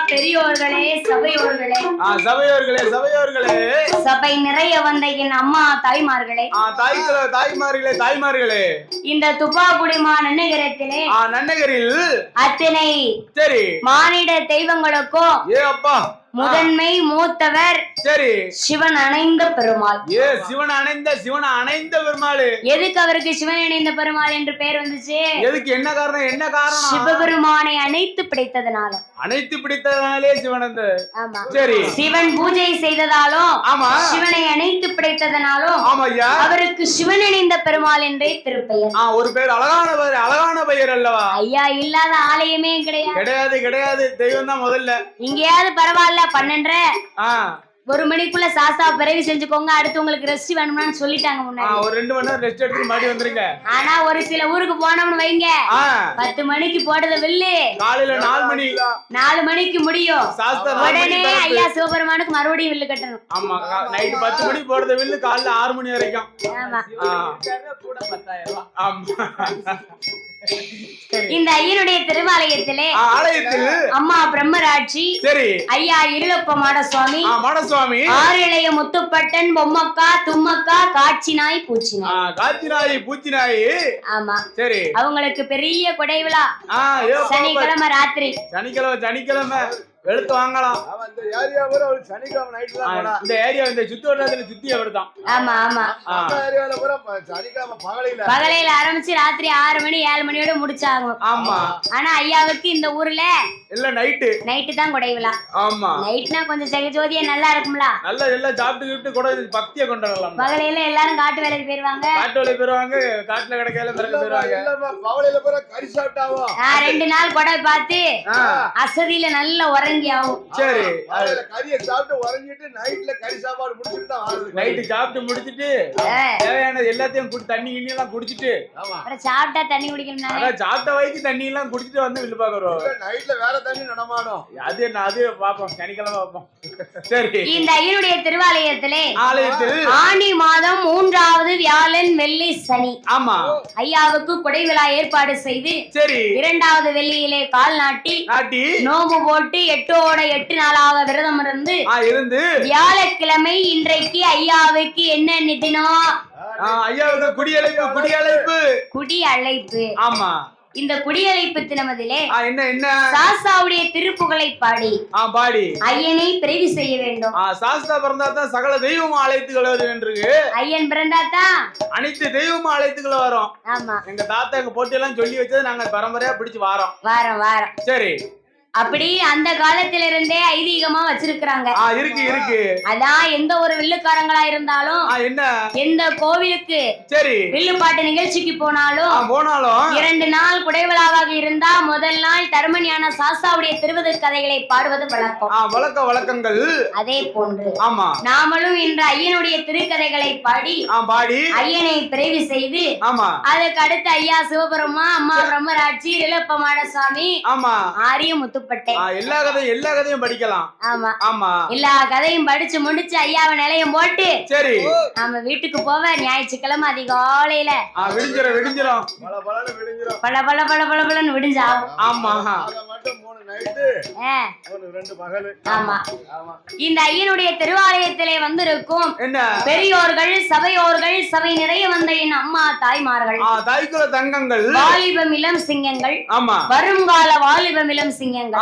பெரியோர்களே, சபையோர்களே, சபையோர்களே, சபையோர்களே, சபை நிறைய வந்த என் அம்மா தாய்மார்களே, தாய்மார்களே, தாய்மார்களே, இந்த துப்பாக்குடிமா நன்னகரத்திலே நன்னகரில் அத்தனை சரி மானிட தெய்வங்களுக்கும் அப்பா முதன்மை மூத்தவர் சரி சிவன் அணைந்த பெருமாள். சிவன் அணைந்த பெருமாள். எதுக்கு அவருக்கு சிவன் அணைந்த பெருமாள் என்று பெயர் வந்துச்சு? எதுக்கு? என்ன காரணம்? என்ன காரணம்? சிவபெருமானை அணைத்து பிடித்ததனாலே சிவன் அந்த ஆமா சரி சிவன் பூஜை செய்ததாலும் ஆமா சிவனை அணைத்து பிடித்ததனாலும் ஆமாய்யா அவருக்கு சிவன் அணைந்த பெருமாள் என்றே திருப்பெயர். ஒரு பேர் அழகான பெயர் அல்லவா ஐயா? இல்லாத ஆலயமே கிடையாது. தெய்வம் தான் முதல்ல. இங்கேயாவது பரவாயில்ல 12:30 1 மணிக்குள்ள சாஸ்தா பிறவி செஞ்சுக்கோங்க, அடுத்து உங்களுக்கு ரெஸ்ட் வேணும்னு சொல்லிட்டாங்க முன்னாடி. ஒரு 2 மணி நேரம் ரெஸ்ட் எடுத்து மாடி வந்துருங்க. ஆனா ஒரு சில ஊருக்கு போனோம்னு வைங்க 10 மணிக்கு போடுறது வில்லு காலையில 4 மணிக்கு முடியும். உடனே ஐயா சிவபெருமானுக்கு மறுபடியும் வில்லு கட்டணும். ஆமா நைட் 10 மணிக்கு போடுறது வில்லு காலைல 6 மணி வரைக்கும். ஆமா கூட 10,000. ஆமா இந்த ஐயனுடைய திருவாலயத்திலே அம்மா பிரம்மராட்சி சரி ஐயா இருளப்ப மாடசுவாமி ஆறு இளைய முத்துப்பட்டன் பொம்மக்கா தும்மக்கா காட்சிநாய் பூச்சிநாய் ஆமா சரி அவங்களுக்கு பெரிய கொடை விழா சனிக்கிழமை ராத்திரி சனிக்கிழமை எடுத்து வாங்கலாம். இந்த ஏரியா இந்த சுத்தி அவர்தான். ஆமா பகலையில ஆரம்பிச்சு ராத்திரி 6 மணி 7 மணியோட முடிச்சாங்க. ஆமா ஆனா ஐயாவுக்கு இந்த ஊர்ல இல்ல நைட்டு தான் கொடை விழா. ஆமா நைட்னா கொஞ்சம் ஜெகஜோதியா நல்லா இருக்கும்ல. நல்லா எல்லாம் சாப்பிட்டு கூட பக்தியை கொண்டாடலாம். பகலையில எல்லாரும் காட்டு வேலைக்கு போயிருவாங்க. காட்டுல கிடைக்கல பகலையில கறி சாப்பிட்டாவோ 2 நாள் கொடை பார்த்து அசதியில நல்லா உறங்கி ஆகும். சரி கறியை சாப்பிட்டு உறங்கிட்டு நைட்ல கறி சாப்பாடு முடிச்சிட்டு தான் நைட்டு சாப்பிட்டு முடிச்சிட்டு தேவையான எல்லாத்தையும் தண்ணி எல்லாம் குடிச்சிட்டு சாப்பிட்டா தண்ணி குடிக்கணும். சாப்பிட்ட வயசு தண்ணி எல்லாம் குடிச்சிட்டு வந்து வில்லு பாக்குறோம். நைட்ல வேற தண்ணி நடமாடும். அது பாப்போம் சனிக்கிழமை பாப்போம். சரி இந்த ஐயனுடைய திருவாலயத்திலே ஆனி மாதம் 3வது வியாழன் வெள்ளி சனி ஆமா ஐயாவுக்கு கொடை விழா ஏற்பாடு செய்து சரி 2வது வெள்ளியிலே கால் நாட்டி நோம்பு போட்டு 8 நாளாக விரதம் இருந்து வியாழக்கிழமை இன்றைக்கு ஐயாவுக்கு என்ன தினம்? ஐயாவுக்கு குடியழைப்பு. ஆமா இந்த குடியழைப்பு தினமதிலே என்ன சாஸ்தாவுடைய திருப்புகழை பாடி ஐயனை பிறவி செய்ய வேண்டும். சாஸ்தா பிறந்தாதான் சகல தெய்வமும் அழைத்துக்கள் வரும் என்று ஐயன் பிறந்தாதான் அனைத்து தெய்வமும் அழைத்துக்கள் வரும். ஆமா எங்க தாத்தா எங்க போட்டி எல்லாம் சொல்லி வச்சது நாங்க பரம்பரையா பிடிச்சு வாரம். சரி அப்படி அந்த காலத்திலிருந்தே ஐதீகமா வச்சிருக்கிறாங்க. இருக்கு அதான் எந்த ஒரு வில்லுக்காரங்களா இருந்தாலும் எந்த கோவிலுக்கு சரி வில்லுப்பாட்டு நிகழ்ச்சிக்கு போனாலும் 2 நாள் குடைவிழாவாக இருந்தா முதல் நாள் தர்மஞான சாஸ்தாவுடைய திருவத கதைகளை பாடுவது வழக்கங்கள். அதே போன்று ஆமா நாமளும் இன்று ஐயனுடைய திருக்கதைகளை பாடி ஐயனை பிறவி செய்து அதுக்கு அடுத்து ஐயா சிவபெருமா அம்மா பிரம்மராட்சி இளப்ப மாடசாமி ஆரிய முத்து எல்லா கதையும் படிக்கலாம். ஆமா எல்லா கதையும் படிச்சு முடிச்சு ஐயாவை நிலையம் போட்டு சரி நம்ம வீட்டுக்கு போவ ஞாயிற்றுக்கிழமை அதிகாலையில விடிஞ்சிரும் பல விடிஞ்சா. ஆமா இந்த ஐயனுடைய திருவாலயத்திலே வந்திருக்கும் பெரியோர்கள் சபையோர்கள் சபை நிறைய வந்த என் அம்மா தாய்மார்கள் தங்கங்கள் வாலிபம் இளம் சிங்கங்கள் வருங்கால வாலிபம் இளம் சிங்கங்கள்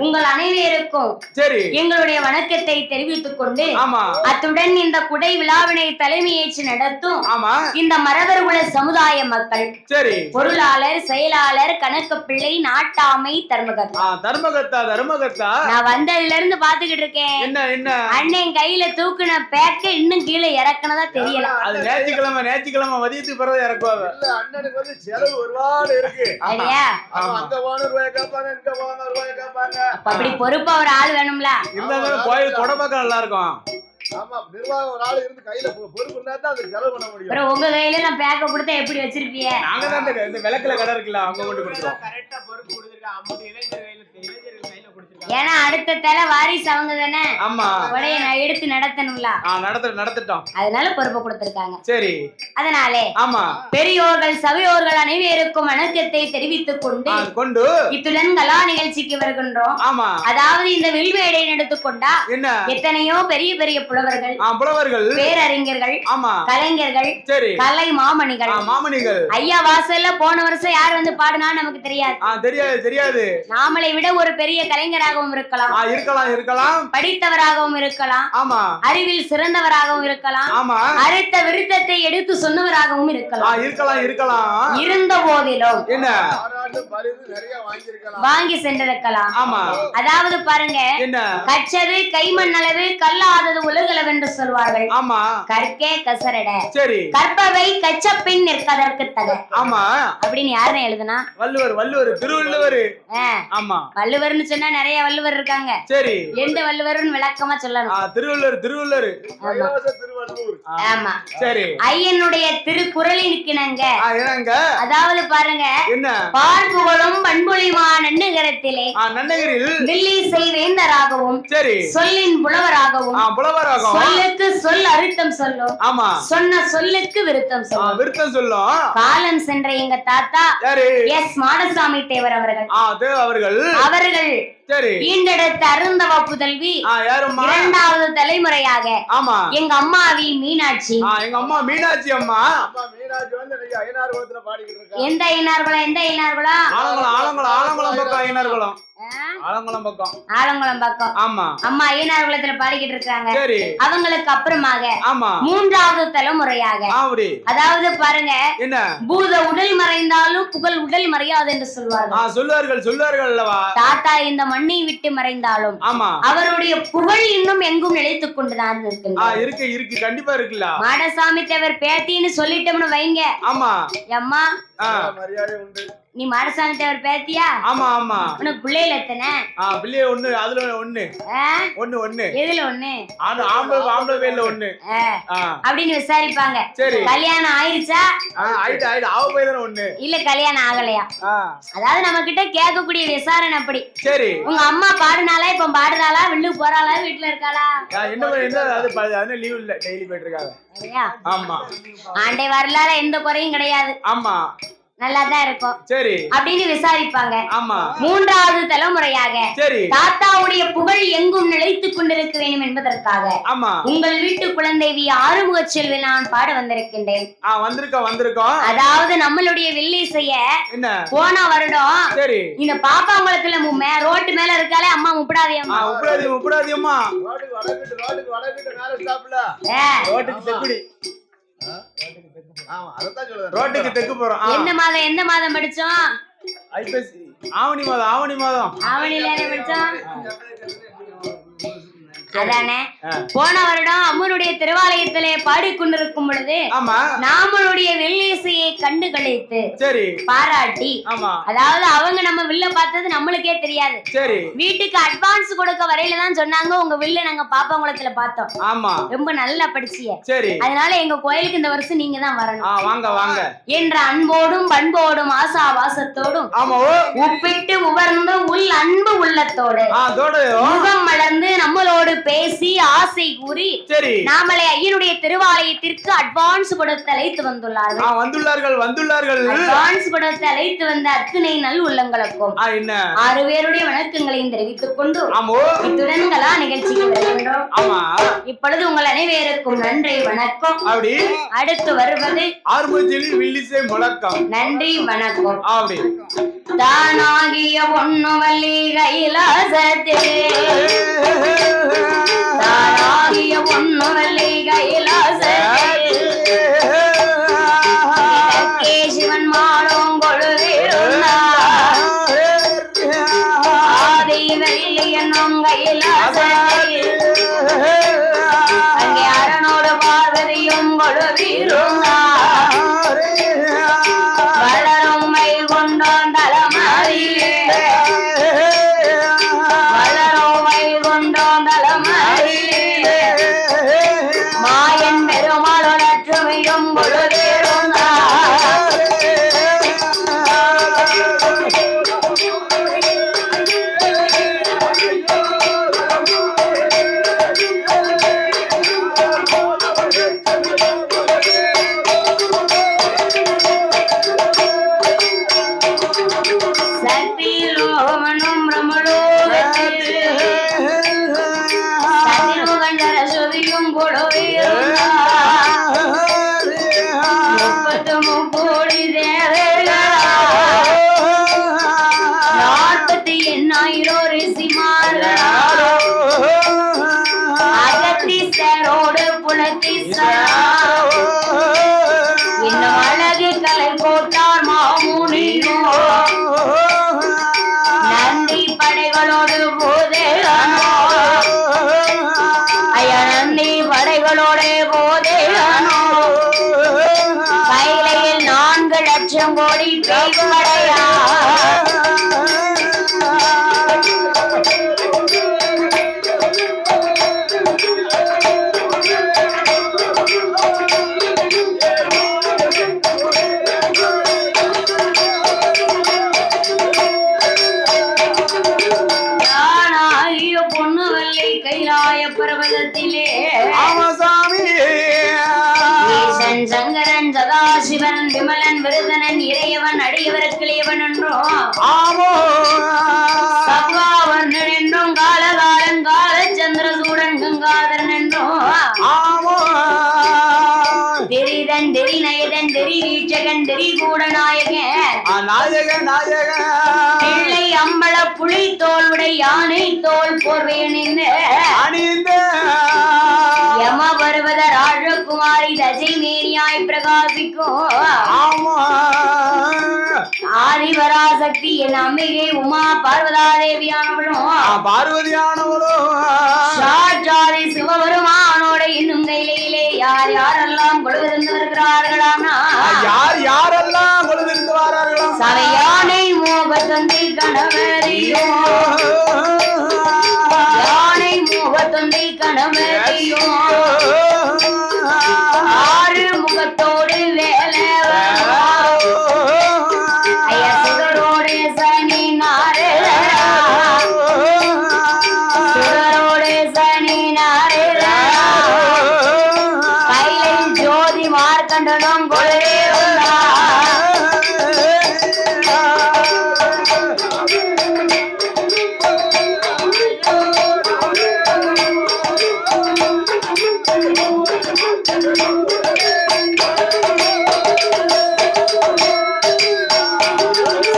உங்கள் அனைவருக்கும் சரி எங்களுடைய வணக்கத்தை தெரிவித்துக் கொண்டு அத்துடன் இந்த குடை விழாவினை தலைமையேற்று நடத்தும் இந்த மரபர்குல சமுதாய மக்கள் சரி பொருளாளர் செயலாளர் கணக்கு பிள்ளை நாட்டாமை தர்மகர்த்தா நான் வந்ததுல இருந்து பாத்துக்கிட்டு இருக்கேன். அண்ணன் கையில தூக்குன பேக்க இன்னும் கீழே இறக்குனதா தெரியல. நேற்றுக்கிழமை மதியத்துக்கு பிறகு இறக்குவாங்க. அண்ணனுக்கு வந்து செலவு ஒருபாடு இருக்கு. அப்படி பொறுப்பா ஒரு ஆள் வேணும்ல. கோயில் கொடை நல்லா இருக்கும். ஆமா நிர்வாகம் ஒரு ஆள் இருந்து கையில பொறுப்பு இருந்தா தான் அது செலவு பண்ண முடியும். அப்புறம் உங்க கையில நான் பேக்க கொடுத்தா எப்படி வச்சிருப்பீங்க? நாங்க தான் இந்த விளக்குல கடை இருக்குல்ல அவங்க கொண்டு கொடுத்துறோம். கரெக்ட்டா பொறுப்பு கொடுத்துருக்கா. 50 இளைஞர் கையில கொடுத்துருக்கா. ஏன்னா அடுத்த தலை வாரிசு அவங்க தானே. ஆமா. உடைய நான் எடுத்து நடத்தணும்ல. நடத்திட்டோம். அதனால பொறுப்பு கொடுத்திருக்காங்க. சரி. அதனாலே ஆமா பெரியோர்கள் சபையோர்கள் அனைவருக்கும் வணக்கத்தை தெரிவித்துக் கொண்டு இத்துடன் கலா நிகழ்ச்சிக்கு வருகின்றோம். ஆமா. அதாவது இந்த வில்வேடை எடுத்துக்கொண்டா என்ன எத்தனையோ பெரிய பெரிய புலவர்கள் பேரறிஞர்கள் ஆமா கலைஞர்கள் சரி கலை மாமணிகள் ஐயா வாசல்ல போன வருஷம் யார் வந்து பாடுனா நமக்கு தெரியாது. நாமளை விட ஒரு பெரிய கலைஞராகவும் இருக்கலாம் படித்தவராகவும் இருக்கலாம் ஆமா அறிவில் சிறந்தவராகவும் இருக்கலாம் ஆமா அறுத்த விருத்தத்தை எடுத்து சொன்னவராகவும் இருக்கலாம் இருந்த போதிலும் என்ன வாங்கி சென்றிருக்கலாம் ஆமா. அதாவது பாருங்க கச்சது கைமண் அளவு கல்லாதது உலகளவு என்று சொல்வார்கள் ஆமா கற்கே கசரட சரி கற்பவை கச்ச பின் நிற்கதற்கு தக ஆமா அப்படின்னு யாருன்னு எழுதுனா வள்ளுவர் திருவள்ளுவர் ஆமா வள்ளுவர்னு சொன்னா நிறைய வள்ளுவர் இருக்காங்க சரி எந்த வள்ளுவர்னு விளக்கமா சொல்லணும் திருவள்ளுவர் ஆமா சரி ஐயனுடைய திருக்குறளின் கிணங்க அதாவது பாருங்க பார்ப்புகளும் பண்பொழிமான நன்னகரத்திலே வில்லிசை வேந்தராகவும் சொல்லின் புலவராகவும் சொல்லுக்கு சொல் அர்த்தம் சொல்லும் சொன்ன சொல்லுக்கு விருத்தம் சொல்லும் காலம் சென்ற எங்க தாத்தா எஸ் மாடசாமி தேவர் அவர்கள் ஈண்டெடுத்த அருந்தவ புதல்வி இரண்டாவது தலைமுறையாக எங்க அம்மாவி மீனாட்சி அம்மா எந்த ஆலங்குளம் பக்கம் ஆமா அம்மா ஐயனார்குளத்துல பாடிக்கிட்டு இருக்காங்க அவங்களுக்கு அப்புறமாக மூன்றாவது தலைமுறையாக அதாவது பாருங்க பூத உடல் மறைந்தாலும் புகழ் உடல் மறையாது என்று சொல்வார்கள் தாத்தா இந்த மண்ணை விட்டு மறைந்தாலும் அவருடைய புகழ் இன்னும் எங்கும் நிலைத்துக் கொண்டுதான் இருக்கு கண்டிப்பா இருக்குல்ல மாடசாமி தேவர் பேத்தின்னு சொல்லிட்டோம்னு வைங்க ஆமா அம்மா நீ மாடசாமி தேவர் பேத்தியா ஆமா உனக்கு பிள்ளைல எத்தனை பிள்ளைய ஒண்ணு அதுல ஒண்ணு எதுல ஒண்ணு ஆம்பளை வேல ஒண்ணு அப்படின்னு விசாரிப்பாங்க கல்யாணம் ஆயிருச்சா ஆயிட்டு ஆவ போய் தானே ஒண்ணு இல்ல கல்யாணம் ஆகலையா அதாவது நம்ம கிட்ட கேட்கக்கூடிய விசாரணை அப்படி சரி உங்க அம்மா பாடுனாலா இப்ப பாடுறாளா வில்லுக்கு போறாளா வீட்டுல இருக்காளா என்ன லீவ் இல்ல டெய்லி போயிட்டு இருக்காங்க ஆமா ஆண்டை வரலால எந்த குறையும் கிடையாது ஆமா நல்லாதான் இருக்கும் சரி அப்படின்னு விசாரிப்பாங்க ஆமா மூன்றாவது தலைமுறையாக சரி தாத்தாவுடைய புகழ் எங்கும் நிலைத்துக் கொண்டிருக்க வேண்டும் என்பதற்காக ஆமா உங்கள் வீட்டு குழந்தை ஆறுமுக செல்வி நான் பாட வந்திருக்கின்றேன் வந்திருக்கோம் அதாவது நம்மளுடைய வில்லிசைய போன வருடம் சரி இந்த பாப்பாங்குளத்துல ரோட்டு மேல இருக்காலே அம்மா முப்படாதியம்மா ரோட்டுக்கு தெற்கு போறோம் எந்த மாதம் படிச்சோம் ஆவணி மாதம் ஆவணில படிச்சோம் அதானே போன வருடம் அம்மனுடைய திருவாலயத்திலே பாடிக்கொண்டிருக்கும் பொழுது நாமளுடைய வில்லிசையை கண்டு கழித்து பாராட்டி அதாவது அவங்க நம்ம வில்ல பார்த்தது நம்மளுக்கே தெரியாது வீட்டுக்கு அட்வான்ஸ் கொடுக்க வரையில தான் சொன்னாங்க உங்க வில்ல நாங்க பாப்பாங்குளத்துல பார்த்தோம் ரொம்ப நல்லா படிச்சிய அதனால எங்க கோயிலுக்கு இந்த வருஷம் நீங்க தான் வரணும் என்ற அன்போடும் பண்போடும் ஆசா வாசத்தோடும் உப்பிட்டு உவர்ந்து உள் அன்பு உள்ளத்தோடு முகம் மலர்ந்து நம்மளோடு பேசி ஆசை கூறி நாமளை ஐயனுடைய திருவாலயத்திற்கு அட்வான்ஸ் கொடுத்து அழைத்து வந்துள்ளார்கள் அட்வான்ஸ் கொடுத்து அழைத்து வந்த அத்தனை நல் உள்ளங்களுக்கும் 6 பேருடைய வணக்கங்களையும் தெரிவித்துக் கொண்டு இத்துடன் கலா நிகழ்ச்சிக்கு வருகின்றோம். இப்பொழுது உங்கள் அனைவருக்கும் நன்றி வணக்கம். அடுத்து வருவது நன்றி வணக்கம். தானாகிய பொன்னுவல்லி கைலாசத்தே தானாகிய பொன்னுவல்லி கைலாசத்தே சிவன் மாடும் ஆதி வெள்ளி என்னும் கைலாசத்தே அங்கே அரணோடு பார்வதியும் கொழுவீரும் மாயன் பெரும் முக்கோடி தேவர்களா 48,000 ரிஷிமார்களா அகத்தீஸ்வரோடு புலத்தீஸ்வரா இன்னும் அழகு கலை கோட்டார் மாமுனியோ நந்தி படைகளோடு போதேகானோ ஐயா நந்தி படைகளோடு போதேகானோ கைலையில் 4 லட்சம் கோடி பேய்படையா பர்வதத்திலே ஈசன் சங்கரன் சதாசிவன் விமலன் விருதனன் இறையவன் அடியவர்க்கிளையவன் என்றும் சர்வாவர்ணன் என்றும் காலகாலன் காலச்சந்திரசூடன் கங்காதரன் என்றும் தெரிதன் தெரிநயதன் தெரி வீட்சகன் தெரி கூட நாயகன் பிள்ளை அம்பள புலி தோளுடை யானை தோல் போர்வை அணிந்து யம பர்வத ராஜகுமாரி தசை மேனியாய் பிரகாசிக்கும் ஆதிபராசக்தி என் அம்பிகை உமா பார்வதியானவளும் சாட்சாதி சிவபெருமானோட இன்னும் கையிலே யார் யாரெல்லாம் கொழுவிருந்து வருகிறார்களானா சவையானை மோகத்தந்தை கணவரையோ யானை மோகத்தந்தை கணவரையோ 6 முகத்தோடு வேலவா ஐயா சுகரோடு சனி நாரதா சுகரோடு சனி நாரதா கைலை ஜோதி மார்க்கண்டனம் கொள்வே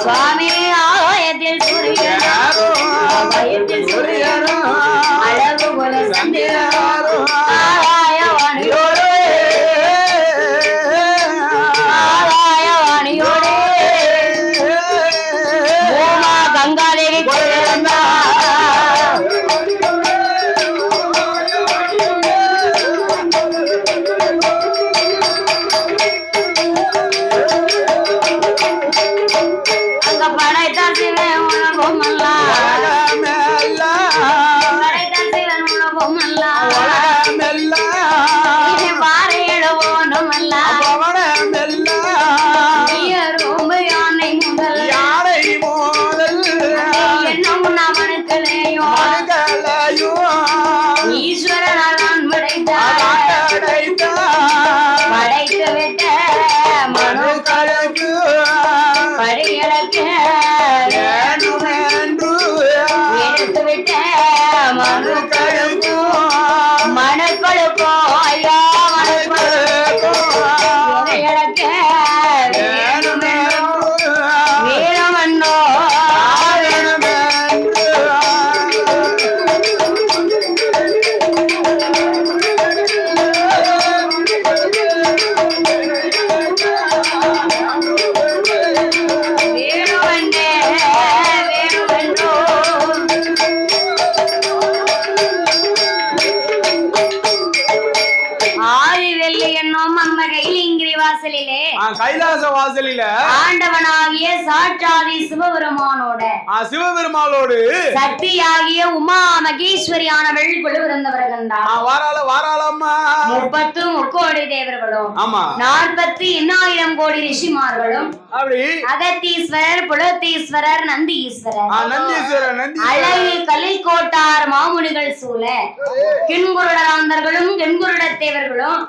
சுவாமி ஆயத்தில் சூரியன் அழகு போல சந்திரன் ஆகாயவாணியோடு பூமா கங்காதேவி கைலாச வாசலில ஆண்டவனாகிய சாட்சாதி சிவபெருமானோடு சக்தியாகிய உமா மகேஸ்வரியானவள் கொழுவிருந்தவர்கள் வாராளம்மா 30 முக்கோடி தேவர்களும் 48,000 கோடி ரிஷிமார்களும் அகத்தீஸ்வரர் புலத்தீஸ்வரர் நந்தீஸ்வரர் அழகு கலைக்கோட்டார் மாமுனிகள் சூழ கிண்குருடராந்தர்களும் கெண்குருட தேவர்களும்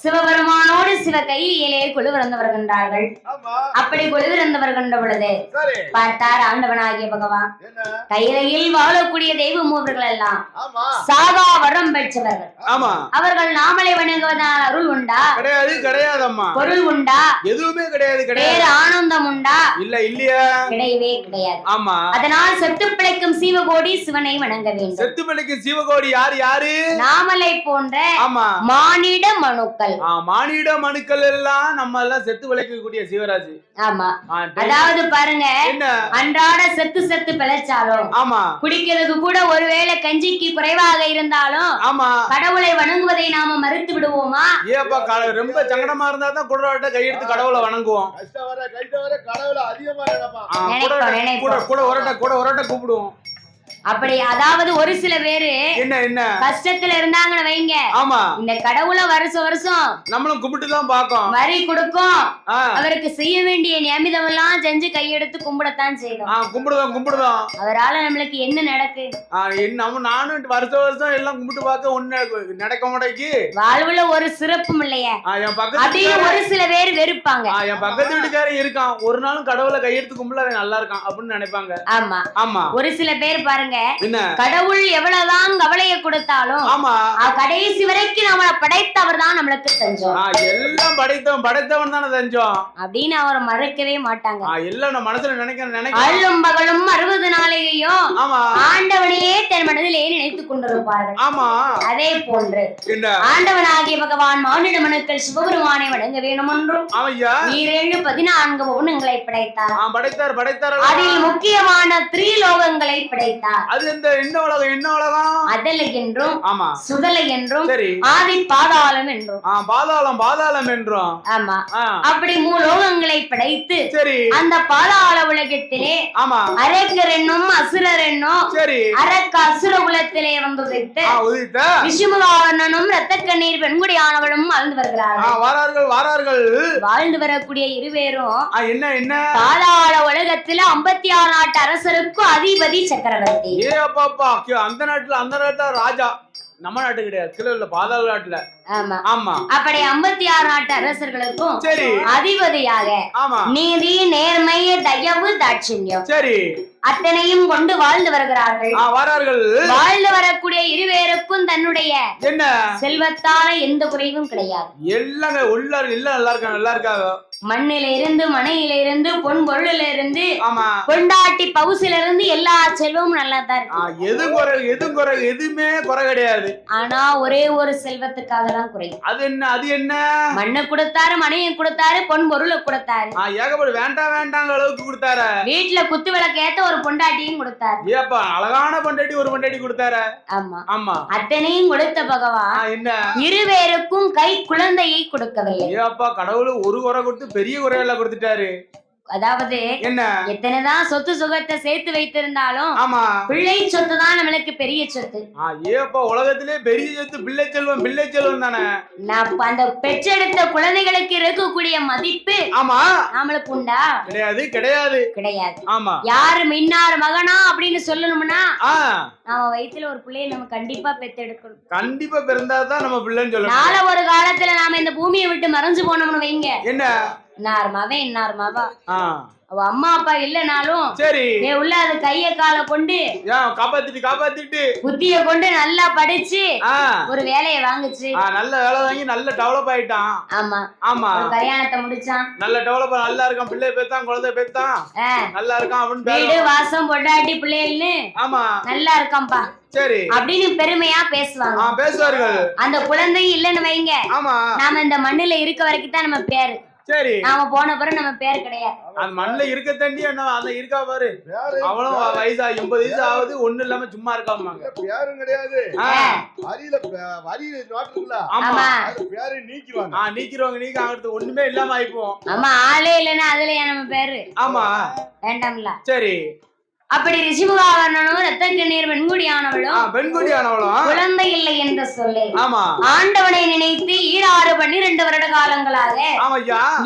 சிவபெருமானோடு சிவ கையிலே கொழுவிருந்த கொழுவிருந்து வருகின்றார்கள். ஆமா அப்படி கொழுவிருந்து வருகின்ற பொழுது சரி பார்த்தார் ஆண்டவனாகிய பகவான் என்ன கையிலையில் வாழக்கூடிய தெய்வ மூவர்கள் எல்லாம் ஆமா சாகா வரம் பெற்றவர்கள். ஆமா அவர்கள் நாமலை வணங்குவதால் அருள் உண்டா? கிடையாது கிடையாதம்மா. பொருள் உண்டா? எதுவுமே கிடையாது கிடையாது. வேறு ஆனந்தம் உண்டா? இல்ல இல்லையா? கிடையவே கிடையாது. ஆமா. அதனால் செத்து பிழைக்கும் சீவகோடி சிவனை வணங்க வேண்டும். செத்து பிழைக்கும் சீவகோடி யாரு யாரு? நாமலை போன்ற ஆமா மானிட மனுக்கள். மானிட மனுக்கள் எல்லாம் நம்ம எல்லாம் செத்து பிழைக்கக்கூடிய சிவராஜ். ஆமா. அதாவது பாருங்க, அன்றாட செத்து செத்து பிழைச்சாலும் ஆமா குடிக்கிறதுக்கு கூட ஒருவேளை கஞ்சிக்கு குறைவாக இருந்தாலும் ஆமா கடவுளை வணங்குவதை நாம மறுத்து விடுவோமா? ஏப்பா ரொம்ப சங்கடமா இருந்தா தான் குடரோட்ட கையெடுத்து கடவுளை வணங்குவோம். கஷ்டம் வர கைட்ட வர கடவுளை அதிகமா நினைப்போம். கூட ஒரட்ட கூப்பிடுவோம். அப்படி அதாவது ஒரு சில பேரு என்ன கஷ்டத்துல இருந்தாங்கன்னு வைங்க, ஆமா இந்த கடவுளை வருஷம் வருஷம் நம்மளும் கும்பிட்டு தான் பாக்கோம், வரி கொடுக்கும், அவருக்கு செய்ய வேண்டிய நியமிதம் எல்லாம் செஞ்சு கையெடுத்து கும்பிடத்தான் செய்யணும். கும்பிடுதோம். அவரால நம்மளுக்கு என்ன நடக்கு? நானும் வருஷம் எல்லாம் கும்பிட்டு பார்க்க ஒண்ணு நடக்க மாட்டேக்கு. வாழ்வுல ஒரு சிறப்பும் இல்லையே அப்படின்னு ஒரு சில பேர் வெறுப்பாங்க. என் பக்கத்து வீட்டுக்காரன் இருக்கான், ஒரு நாளும் கடவுளை கையெடுத்து கும்பிட நல்லா இருக்கான் அப்படின்னு நினைப்பாங்க. ஆமா ஆமா. ஒரு சில பேர் பாருங்க, கடவுள் எவ்வளவுதான் கவலையை கொடுத்தாலும் கடைசி வரைக்கும் நம்மளை படைத்தவர் தான் நம்மளுக்கு தஞ்சம். எல்லாம் படைத்தவன் தானே தஞ்சம் அப்படின்னு அவரை மறக்கவே மாட்டாங்க. எல்லாம் நம்ம மனசுல நினைக்க அல்லும் பகலும் 60 நாளையும் ஆண்டவனையே தன் மனதிலே நினைத்துக் கொண்டிருப்பார்கள். ஆமா. அதே போன்று ஆண்டவனாகிய பகவான் மானிட மனுக்கள் சிவபெருமானை வணங்க வேண்டும் என்றும் 14 பவுனங்களை படைத்தார். அதில் முக்கியமான 3 லோகங்களை படைத்தார். அது என்ன உலகம்? அதலை என்றும் சுதலை என்றும் ஆதி பாதாளம் என்றும். பாதாளம் என்றும். ஆமா. அப்படி 3 லோகங்களை படைத்து அந்த பாதாள உலகத்திலே அரக்கர் என்னும் அசுரர் என்னும் அரக்க அசுர குலத்திலே வந்து உதித்த விஷ்ணுவாகனனும் இரத்த கண்ணீர் பெண்குடியானவளும் வாழ்ந்து வருகிறார்கள். வாழ்ந்து வரக்கூடிய இருவேரும் என்ன பாதாள உலகத்துல 56 நாட்டு அரசருக்கும் அதிபதி சக்கரவர்த்தி. அந்த நாட்டுல ராஜா. நம்ம நாட்டு கிடையாது, பாதாள நாட்டுல. அப்படி 56 நாட்டு அரசர்களுக்கும் அதிபதியாக நீதி, நேர்மை, தயவு, தாட்சியம் அத்தனையும் கொண்டு வாழ்ந்து வருகிறார்கள். வாழ்ந்து வரக்கூடிய இருவேருக்கும் தன்னுடைய செல்வத்தால எந்த குறைவும் கிடையாது. மண்ணில இருந்து, மனையில இருந்து, பொன் பொருளில இருந்து, கொண்டாட்டி பவுசில இருந்து எல்லா செல்வமும் நல்லா தான் இருக்கு. எதுவுமே குறை கிடையாது. ஆனா ஒரே ஒரு செல்வத்துக்காக தான் குறை. அது என்ன? மண்ணை கொடுத்தாரு, மனையை கொடுத்தாரு, பொன் பொருளை கொடுத்தாரு, ஏகப்பட்ட வேண்டாம் அளவுக்கு கொடுத்தாரு. வீட்டுல குத்து விளக்கு ஏத்த ஒரு பொண்டாட்டியும் கொடுத்தாரு. அழகான பொண்டாட்டி ஒரு பொண்டாட்டி கொடுத்தாரு. ஆமா. அத்தனையும் கொடுத்த பகவான் இருவேருக்கும் கை குழந்தையை கொடுக்கவில்லை. கடவுள் ஒரு குறை கொடுத்து பெரிய குறையெல்லாம் கொடுத்துட்டாரு. அதாவது எத்தனைதான் சொத்து சுகத்தை சேர்த்து வைத்திருந்தாலும் பிள்ளை சொத்து தான் நம்மளுக்கு பெரிய சொத்து. உலகத்திலே பெரிய சொத்து பிள்ளை செல்வம் தானே. அந்த பெற்றெடுத்த குழந்தைகளுக்கு இருக்கக்கூடிய மதிப்பு நம்மளுக்கு உண்டா? கிடையாது. யாரு மின்னார் மகனா அப்படின்னு சொல்லணும்னா நம்ம வயித்துல ஒரு பிள்ளையை நம்ம கண்டிப்பா பெத்தெடுக்கணும். கண்டிப்பா பிறந்தாதான் நம்ம பிள்ளைன்னு சொல்லணும். நாளை ஒரு காலத்துல நாம இந்த பூமியை விட்டு மறைஞ்சு போனோம்னு வைங்க, இன்னார் அவ அம்மா அப்பா இல்லனாலும் உள்ள அது கைய கால கொண்டு காப்பாத்திட்டு புத்திய கொண்டு நல்லா படிச்சு ஒரு வேலையை வாங்குச்சு. நல்ல வேலை வாங்கி நல்ல டெவலப் ஆயிட்டான். ஆமா. கல்யாணத்தை முடிச்சான், நல்ல டெவலப், நல்லா இருக்கான், பிள்ளை பேத்தான், குழந்தை பேத்தான், நல்லா இருக்கான் அப்படின்னு வீடு வாசம் பொண்டாட்டி பிள்ளைன்னு நல்லா இருக்கான்பா அப்படின்னு பெருமையா பேசுவார்கள். அந்த குழந்தை இல்லன்னு வைங்க, நாம இந்த மண்ணுல இருக்க வரைக்கும் தான் நம்ம பேரு. நாம போன பிறகு நம்ம பேர் கிடையாது. அந்த மண்ணுல இருக்க தண்டி இருக்கா பாரு, அவளும் வயசா 80 வயசு ஆகுது, ஒண்ணு இல்லாம சும்மா இருக்காமாங்க. பேரும் கிடையாது. நீக்கிறவங்க ஒண்ணுமே இல்லாம ஆயிப்போம். ஆமா. ஆளே இல்லன்னா அதுல நம்ம பேரு வேண்டாம்ல. அப்படி ரிஷிமுகாவர்ணனும் இரத்த கண்ணீர் பெண்குடியானவளும் குழந்தை இல்லை என்று சொல்லி ஆண்டவனை நினைத்து 12 வருட காலங்களாக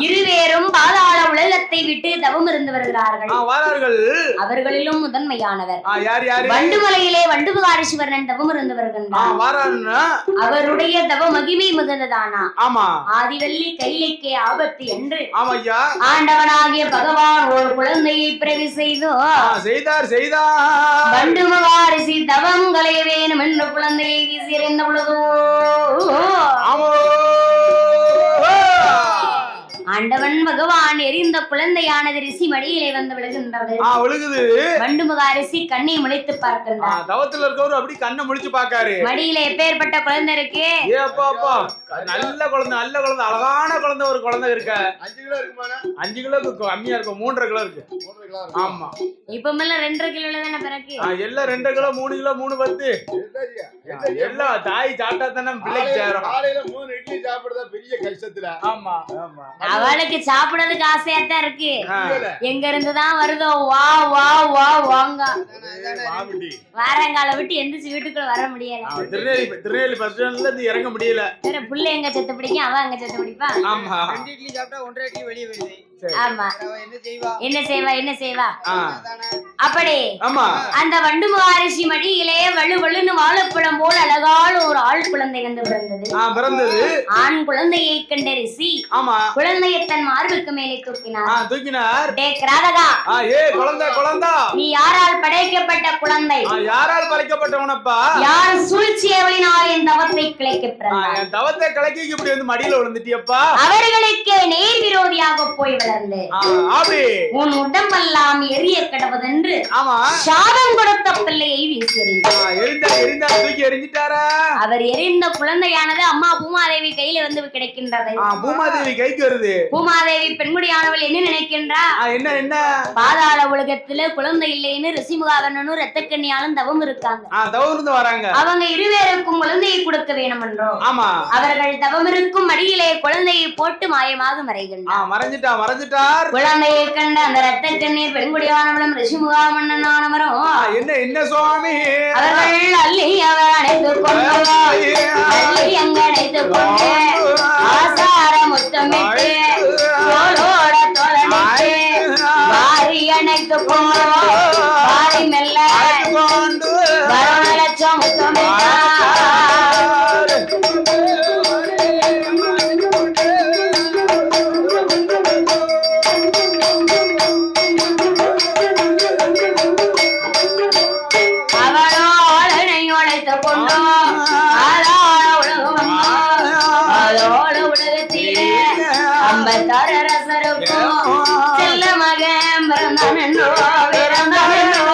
இருவேரும் பாதாள உலக இல்லத்தை விட்டு தவம் இருந்து வருகிறார்கள். அவர்களிலும் முதன்மையானவர் வண்டுமலையிலே வண்டுபுகாரி சிவனன் தவம் இருந்து வருகின்றார். அவருடைய தவ மகிமை மிகுந்ததானா. ஆதிவள்ளி கைலைக்கே ஆபத்து என்று ஆண்டவனாகிய பகவான் ஒரு குழந்தையை பிறவி செய்தார். வண்டுபுகாரிசி தவம் களைய வேணும் என்று குழந்தையை வீசியிருந்த பொழுதோ ஆண்டவன் பகவான் எரிந்த குழந்தையானது ரிஷி மடியிலே வந்து விழுகின்றது. வண்டுமுகாரிசி கண்ணை முழித்து பார்க்கின்றார். தவத்துல இருக்கவர் அப்படி கண்ணை முழிச்சு பாக்காரு. மடியில எப்பேற்பட்ட குழந்தை இருக்கு. நல்ல குழந்தை, நல்ல குழந்தை, அழகான குழந்தை. ஒரு குழந்தை இருக்க 5 கிலோ இருக்குமா? 5 கிலோ கம்மியா இருக்கும். 3.5 கிலோ இருக்கு. ஆமா, இப்ப எல்லாம் 2.5 கிலோல தானே பிறகு. எல்லாம் 2 கிலோ 3 கிலோ 3.10 எல்லாம் தாய் சாப்பிட்டா தானே பிள்ளைக்கு சேரும். காலையில 3 இட்லி சாப்பிடுறதா பெரிய கஷ்டத்துல. ஆமா ஆமா, அவளுக்கு சாப்பிடுறதுக்கு ஆசையா தான் இருக்கு. எங்க இருந்துதான் வருதோ வா வா வா வாங்க. வாரங்கால விட்டு எந்திரிச்சு வீட்டுக்குள்ள வர முடியல. திருநெல்வேலி பஸ் ஸ்டாண்ட்ல இருந்து இறங்க முடியல. புள்ள எங்க செத்து பிடிக்கும், அவ அங்க செத்து பிடிப்பா. ஆமா, 2 இட்லி சாப்பிட்டா 1.5 இட்லி வெளியே வருது. ஆமா, என்ன செய்வா அப்படி. ஆமா, அந்த வண்டுமுகாரிசி மடியிலே வலுவலுன்னு வாழைப்பழம் போல் அழகான ஒரு ஆள் குழந்தை வந்து பிறந்தது. ஆண் குழந்தையை கண்ட ரிஷி குழந்தையை தன் மார்புக்கு மேலே தூக்கினார். டே கிராதகா, நீ யாரால் படைக்கப்பட்ட குழந்தை? யாரால் படைக்கப்பட்டவனப்பா? யார் சூழ்ச்சியவளினால் என் தவத்தை கிளைக்க பிறந்தாய்? என் தவத்தை கிளைக்க இப்படி வந்து மடியில விழுந்துட்டியப்பா. அவர்களுக்கு நேர் விரோதியாக போய் உன் உடம்பெல்லாம் எரிய கடவுதென்று சாபம் கொடுத்த பிள்ளையை எரிஞ்சிட்டாரா? அவர் எரிந்த குழந்தையானது அம்மா பூமாதேவி கையில வந்து கிடைக்கின்றது. பூமாதேவி கைக்கு வருது. பூமாதேவி பெண்குடியானவள் என்ன நினைக்கின்றா? என்ன பாதாள உலகத்துல குழந்தை இல்லைன்னு ரிஷிமுகாவர்ணனும் ரத்தக்கண்ணியாலும் தவம் இருக்காங்க. அவங்க இருவேருக்கும் குழந்தையை கொடுக்க வேணும் என்றோ அவர்கள் தவம் இருக்கும் மடியிலே குழந்தையை போட்டு மாயமாக மறைகின்றார். குழந்தையை கண்ட அந்த ரத்த கண்ணீர் பெண்குடியானவளும் ரிஷிமுகா மன்னனானவரும் என்ன சுவாமி அவர்கள் அள்ளி அவர் அணைத்துக் கொண்டு அள்ளி அணைத்துக் கொண்டு ஆசார முத்தமிட்டு தோளோட தோளனைத்து வாரி அணைத்துக் கொண்டு வாரி மெல்ல வரலட்சம் முத்தமிட்டார். செல்ல மகன் பிறந்தானோ பிறந்தானோ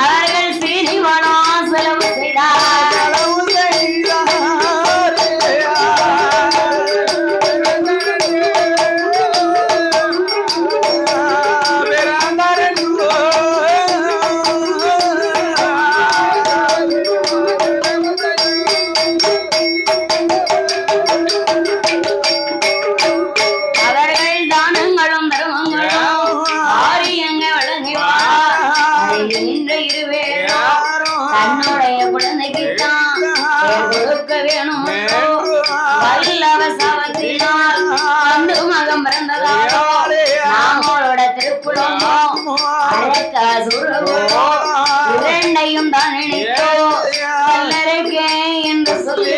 அவர்கள் சீனிவானா செலவு செய்தார். தன்னுடைய குழந்தைக்கு தான் கொடுக்க வேணும் வல்லவ சவத்தினால் அந்த மகம் பிறந்ததாலோ நாமளோட திருக்குளமோ அழக்க சுரவோ இரண்டையும் தான் நினைத்தோ வல்லருக்கே என்று சொல்லி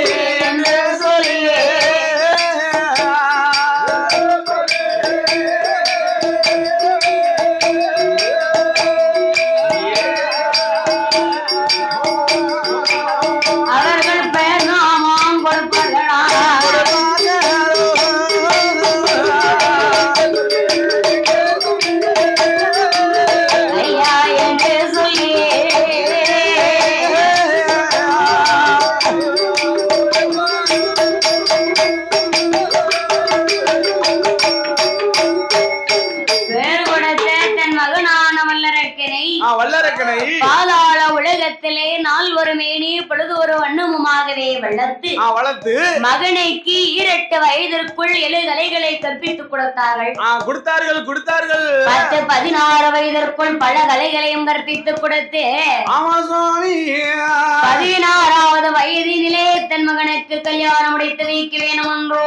பாதாள உலகத்திலே நாள் ஒரு மேனி பொழுது ஒரு வண்ணமுமாகவே வளர்த்து மகனைக்கு 2 வயதிற்குள் 7 கலைகளை கற்பித்துக் கொடுத்தார்கள். 10 16 வயதிற்குள் பல கலைகளையும் கற்பித்துக் கொடுத்து 16வது வயதினிலே தன் மகனுக்கு கல்யாணம் முடித்து வைக்க வேணும் என்றோ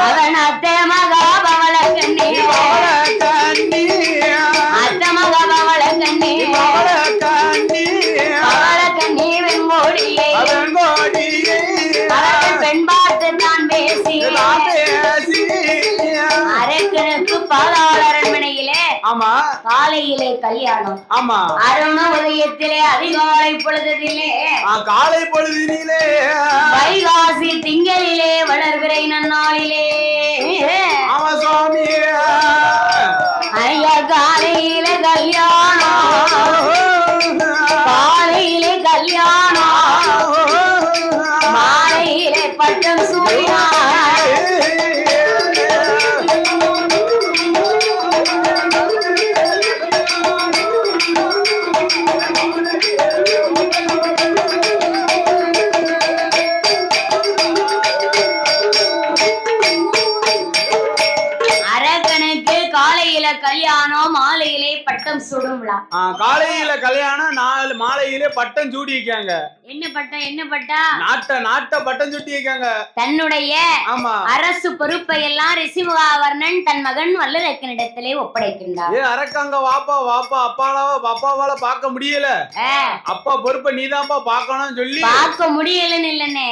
அவன் அத்த மகா பவள கண்ணே அத்த மகா பவள கண்ணே பவள கண்ணே வெங்கோடியே பெண் பார்த்து தான் பேசி அரக்கனுக்கு பாதாள அரண்மனையிலே காலையிலே கல்யாணம் அருண உதயத்திலே அதிகாலை பொழுதிலே காலை பொழுதிலே வைகாசி திங்களிலே வளர்பிறை நன்னாளிலே சுவாமி ஐயா காலையில கல்யாணம் காலையிலே கல்யாணம் மாலையிலே பட்டம் சூடினார் கல்யாணம் மாலையிலே பட்டம் சூடும் விழா. காலையில கல்யாணம் மாலையிலே பட்டம் சூடி வைக்காங்க. என்ன பட்டம்? என்ன பட்டம்? நாட்ட பட்டம் சூட்டி வைக்காங்க. தன்னுடைய அரசு பொறுப்பை எல்லாம் ரிஷிமுகாவர்ணன் தன் மகன் வல்லரக்கனிடத்திலே ஒப்படைக்கின்றார். அரக்காங்க வாப்பா அப்பாவால பார்க்க முடியல, அப்பா பொறுப்பை நீதான்ப்பா பார்க்கணும்னு சொல்லி பார்க்க முடியலன்னு இல்லன்னு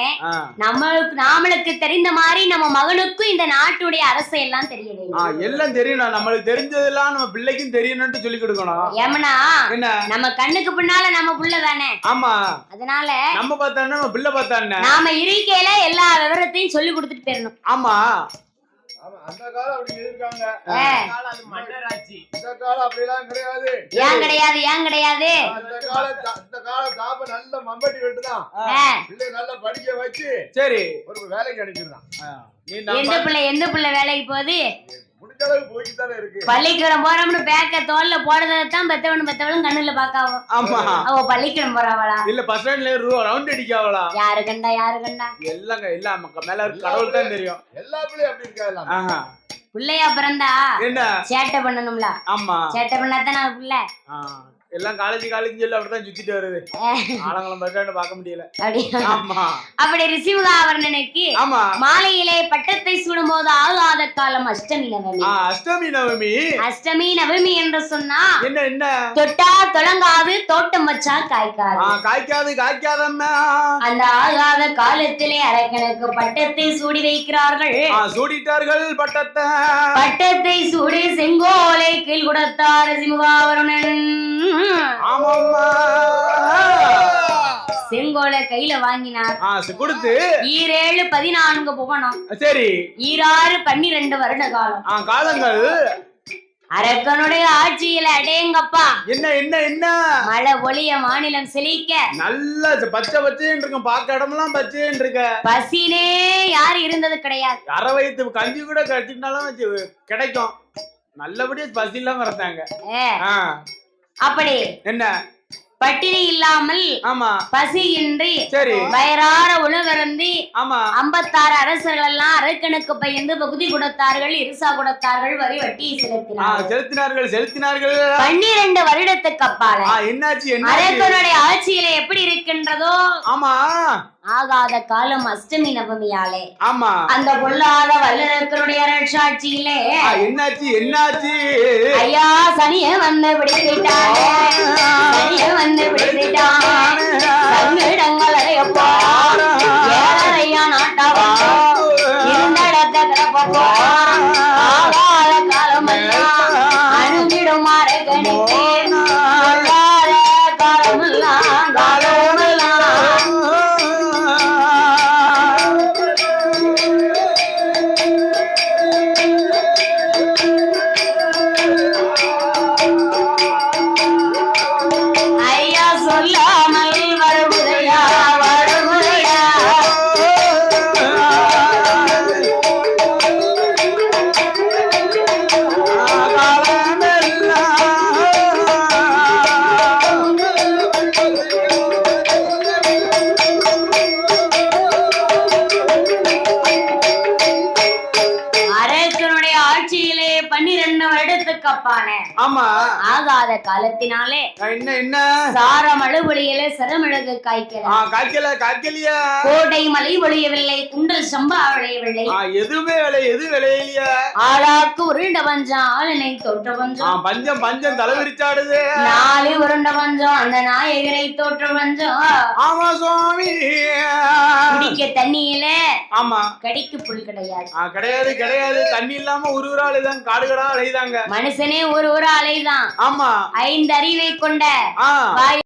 நாமளுக்கு தெரிந்த மாதிரி நம்ம மகனுக்கும் இந்த நாட்டுடைய அரசை எல்லாம் தெரிய வேண்டும். எல்லாம் தெரியணும், நம்மளுக்கு தெரிஞ்சதெல்லாம் நம்ம பிள்ளைக்கும் தெரியணும்னு சொல்லி கொடுக்கணும். ஏமனா நம்ம கண்ணுக்கு பின்னால நம்ம புள்ள தானே. ஆமா, அதனால நம்ம பார்த்தா நம்ம பிள்ளை பார்த்தா நாம இருக்கையில எல்லா விவரத்தையும் சொல்லி கொடுத்துட்டு போயிடணும். ஆமா, அந்த காலம் அப்படி இருக்காங்க. அது மன்னராட்சி. இந்த காலம் அப்படிலாம் கிடையாது. ஏன் கிடையாது? ஏன் கிடையாது? அந்த கால தாப்ப நல்ல மம்பட்டி வெட்டுதான், பிள்ளை நல்லா படிக்க வச்சு சரி ஒரு வேலைக்கு அனுப்பிடுறான். எந்த பிள்ளை வேலைக்கு போகுது? முடிஞ்ச அளவுக்கு போயிட்டு தானே இருக்கு. பள்ளிக்கூடம் போறோம்னு பேக்க தோல்ல போடுறதான் பெத்தவளும் கண்ணுல பாக்காவோ. ஆமா, அவ பள்ளிக்கூடம் போறாவளா இல்ல பஸ் ஸ்டாண்ட்ல ரவுண்ட் அடிக்காவளா? யாரு கண்டா எல்லாம் மேல கடவுள் தான் தெரியும். எல்லா பிள்ளையும் அப்படி இருக்கா? பிள்ளையா பிறந்தா என்ன சேட்டை பண்ணணும்ல? ஆமா, சேட்டை பண்ணாதானே பிள்ளை. எல்லாம் காலேஜ் சொல்லி அப்படிதான் சுத்திட்டு வருது. ஆலங்குளம் பஸ் ஸ்டாண்ட் பார்க்க முடியல. அப்படி ரிஷிமுகாவர்ணனுக்கு மாலையிலே பட்டத்தை சூடும் போது ஆகாத காலம் அஷ்டமி நவமி. அஷ்டமி நவமி என்று சொன்னா என்ன தொட்டா தொடங்காது, தோட்டம் வச்சா காய்க்காதம்மா. அந்த ஆகாத காலத்திலே அரக்கனுக்கு பட்டத்தை சூடி வைக்கிறார்கள். சூடிட்டார்கள் பட்டத்தை சூடி செங்கோலை கீழ் கொடுத்தார் ரிஷிமுகாவர்ணன். செங்கோலை கையில வாங்கினார். கொடுத்து 14 புவனம், சரி 12 வருட காலங்கள் அரக்கனுடைய ஆட்சியில அடேங்கப்பா. என்ன மழை ஒளிய மாநிலம் செழிக்க நல்ல பச்சை பச்சைன்னு இருக்கும். பார்க்க இடமெல்லாம் பச்சைன்னு இருக்க. பசினே யாரு இருந்தது கிடையாது. அரை வயிற்று கஞ்சி கூட கடிச்சிட்டாலும் கிடைக்கும். நல்லபடியா பசி இல்லாம இருந்தாங்க. அப்படி என்ன பட்டினி இல்லாமல், பசியின்றி வயறார உணவருந்தி 56 அரசர்கள் எல்லாம் அரக்கனுக்கு பயந்து பகுதி கொடுத்தார்கள், இருசா கொடுத்தார்கள், வரி வட்டி செலுத்தினார்கள். 12 வருடத்துக்கு அப்பால அரக்கனுடைய ஆட்சியில எப்படி இருக்கின்றதோ ஆகாத காலம் அஷ்டமி நவமியாலே அந்த பொல்லாத வல்லரக்கனுடைய அரசாட்சியிலே என்னாச்சு ஐயா சனிய வந்து பிடித்துட்டாங்க. சங்கடங்கள் அடையப்போ ஏழையா நாட்டாவோ இருந்த இடத்த கிடப்போ ஆகாத காலம் அணுகிடுமாறு கணித்தே காலமெல்லாம் ஐயா சொல்லாமல் வருமுறையா 12 வருடத்துக்கு அப்பான ஆமா ஆகாத காலத்தினாலே என்ன சாரம் அழுபொழியில சிறமிழகு காய்க்கலையா கோடை மழை பொழியவில்லை குண்டல் சம்பா விளையவில்லை எதுவுமே எது விளையலையா ஆளாக்கு உருண்ட பஞ்சம் ஆளனை தோற்ற பஞ்சம் பஞ்சம் தலைவிரிச்சாடுது நாளை உருண்ட பஞ்சம் அந்த நாயகரை தோற்ற பஞ்சம் ஆமா சுவாமி குடிக்க தண்ணியில ஆமா கடிக்கு புல் கிடையாது கிடையாது தண்ணி இல்லாம ஒரு அலைதான் காடுகளா அலைதாங்க மனுஷனே ஒரு அலைதான் ஆமா 5 அறிவை கொண்ட ஆ வாய்